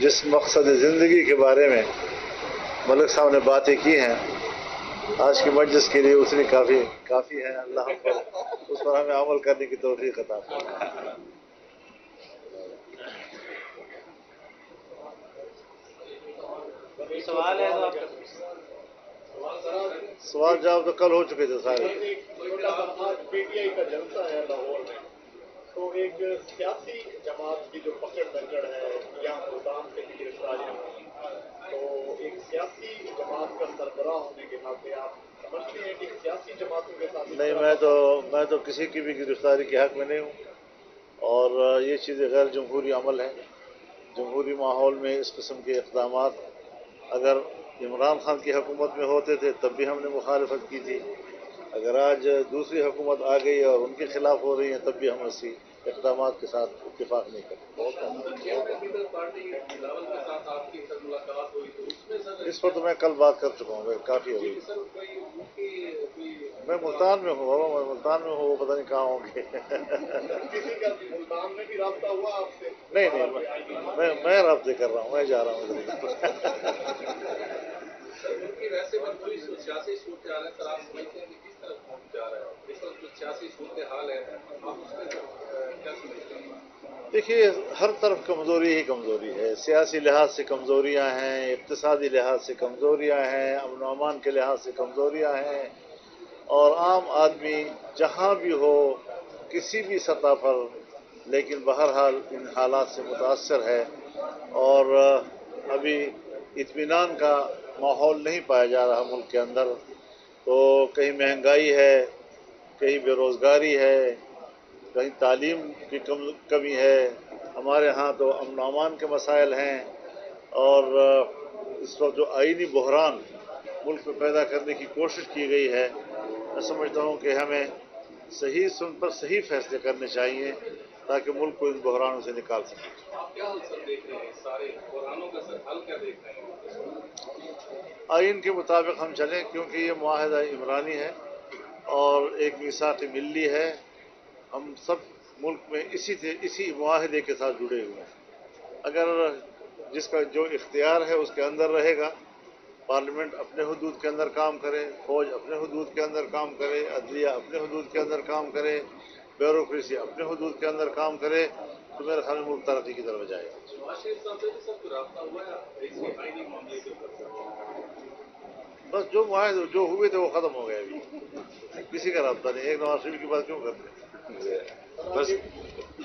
جس مقصد زندگی کے بارے میں ملک صاحب نے باتیں کی ہیں آج کی مجلس کے لیے اتنی کافی ہے. اللہ ہم پر اس پر ہمیں عمل کرنے کی توفیق عطا فرمائے. سوال ہے تو سوال جواب تو کل ہو چکے تھے سارے. پی ٹی آئی کا جلسہ ہے لاہور میں، تو ایک سیاسی جماعت کی جو پکڑ دکڑ ہے یا ملتان سے بھی گرفتاریاں ہوئی، تو ایک سیاسی جماعت کا سربراہ ہونے کے ناطے آپ سمجھتے ہیں کہ سیاسی جماعتوں کے ساتھ؟ نہیں، میں تو کسی کی بھی گرفتاری کے حق میں نہیں ہوں، اور یہ چیزیں غیر جمہوری عمل ہیں. جمہوری ماحول میں اس قسم کے اقدامات اگر عمران خان کی حکومت میں ہوتے تھے تب بھی ہم نے مخالفت کی تھی. اگر آج دوسری حکومت آ گئی اور ان کے خلاف ہو رہی ہیں تب بھی ہم ایسی اقدامات کے ساتھ اتفاق نہیں کرتے. اس پر تو میں کل بات کر چکا ہوں، کافی ہو گئی. میں ملتان میں ہوں بابا، میں ملتان میں ہوں، وہ پتہ نہیں کہاں ہوں گے. کسی کا ملتان میں بھی رابطہ ہوا آپ سے؟ نہیں، میں رابطے کر رہا ہوں، میں جا رہا ہوں ویسے کوئی سیاسی صورتحال ہے سر، آپ سمجھتے ہیں کہ کس طرف پہنچ جا رہا ہے اس وقت جو سیاسی صورتحال ہے آپ اس میں کیا سمجھتے ہیں؟ دیکھیے، ہر طرف کمزوری ہی کمزوری ہے. سیاسی لحاظ سے کمزوریاں ہیں، اقتصادی لحاظ سے کمزوریاں ہیں، امن و امان کے لحاظ سے کمزوریاں ہیں، اور عام آدمی جہاں بھی ہو کسی بھی سطح پر، لیکن بہرحال ان حالات سے متاثر ہے. اور ابھی اطمینان کا ماحول نہیں پایا جا رہا ملک کے اندر. تو کہیں مہنگائی ہے، کہیں بے روزگاری ہے، کہیں تعلیم کی کمی ہے. ہمارے ہاں تو امن و امان کے مسائل ہیں، اور اس وقت جو آئینی بحران ملک میں پیدا کرنے کی کوشش کی گئی ہے، میں سمجھتا ہوں کہ ہمیں صحیح سن پر صحیح فیصلے کرنے چاہیے تاکہ ملک کو ان بحرانوں سے نکال سکیں. آپ کیا حل سر دیکھ رہے ہیں سارے بحرانوں کا؟ سر حل کیا دیکھ رہے ہیں؟ آئین کے مطابق ہم چلیں، کیونکہ یہ معاہدہ عمرانی ہے اور ایک میثاق ملی ہے. ہم سب ملک میں اسی معاہدے کے ساتھ جڑے ہوئے ہیں. اگر جس کا جو اختیار ہے اس کے اندر رہے گا، پارلیمنٹ اپنے حدود کے اندر کام کرے، فوج اپنے حدود کے اندر کام کرے، عدلیہ اپنے حدود کے اندر کام کرے، بیوروکریسی اپنے حدود کے اندر کام کرے، تو میرے خیال میں ملک ترقی کی طرف جائے گا. نواز شریف صاحب سے بھی سب کو رابطہ ہوا ہے اس آئینی معاملے کے اوپر؟ بس جو معاہدے جو ہوئے تھے وہ ختم ہو گئے. ابھی کسی کا رابطہ نہیں. ایک نواز شریف کی بات کیوں کرتے؟ بس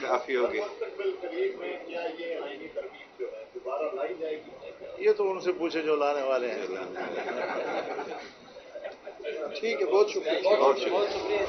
کافی ہو گئی. مستقبل قریب میں کیا یہ آئینی ترمیم جو ہے دوبارہ لائی جائے گی؟ یہ تو ان سے پوچھے جو لانے والے ہیں. ٹھیک ہے، بہت شکریہ. بہت شکریہ.